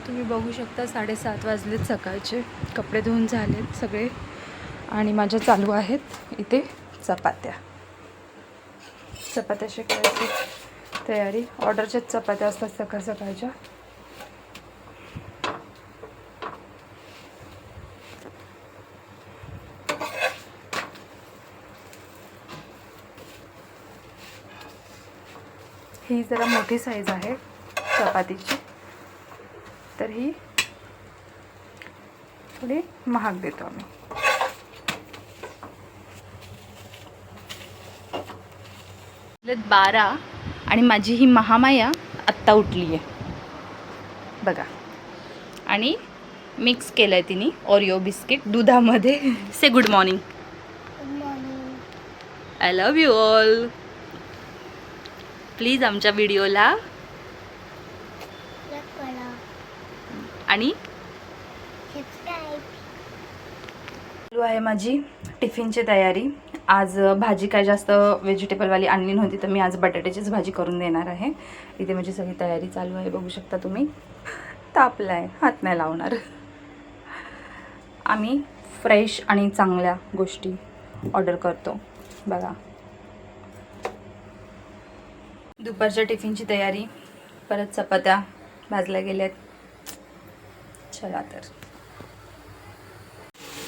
तुम्ही बघू शकता 7:30 वाजलेत सकाळचे. कपडे धुवून झालेत सगळे आणि माझ्या चालू आहेत इथे चपात्या शेकायची तयारी. ऑर्डरच्याच चपात्या असतात सकाळ सकाळच्या. ही जरा मोठी साईज आहे चपातीची, तर ही थोडी महाग देतो आम्ही. वाजलेत 12 आणि माझी ही महामाया आत्ता उठली आहे बघा. आणि मिक्स केलं आहे तिने ओरिओ बिस्किट दुधामध्ये. Say good morning. I love you all. Please आमच्या व्हिडिओला आणि चालू आहे माझी टिफिनची तयारी. आज भाजी काय जास्त व्हेजिटेबलवाली आणली नव्हती, तर मी आज बटाट्याचीच भाजी करून देणार आहे. इथे माझी सगळी तयारी चालू आहे, बघू शकता तुम्ही. तापला आहे, हात नाही लावणार. आम्ही फ्रेश आणि चांगल्या गोष्टी ऑर्डर करतो बघा. दुपारच्या टिफिनची तयारी. परत चपात्या भाजल्या गेल्यात. चला तर.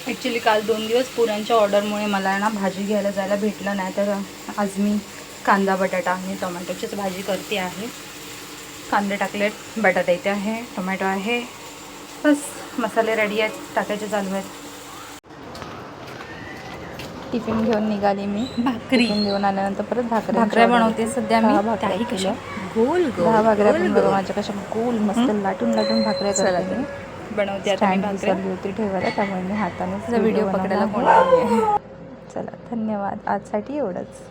ॲक्च्युली काल 2 दिवस पुरणच्या ऑर्डरमुळे मला ना भाजी घ्यायला जायला भेटलं नाही, तर आज मी कांदा बटाटा आणि टोमॅटोचीच भाजी करते आहे. कांदे टाकलेत, बटाटा इथे आहे, टोमॅटो आहे, बस मसाले रेडी आहेत, टाकायचे चालू आहेत. टिफिन घेऊन निघाली मी. भाकरी घेऊन आल्यानंतर परत भाकऱ्या बनवते सध्या मी. काही कशा गोल गोल 10 भाकऱ्या पण बघा माझ्या कशा गोल मस्त लाटून लाटून भाकऱ्या करते मी. बनवते आता मी भाकरी होती ठेवायला, त्यामुळे मी हाताने व्हिडिओ पकडायला कोण. चला धन्यवाद. आजसाठी एवढंच.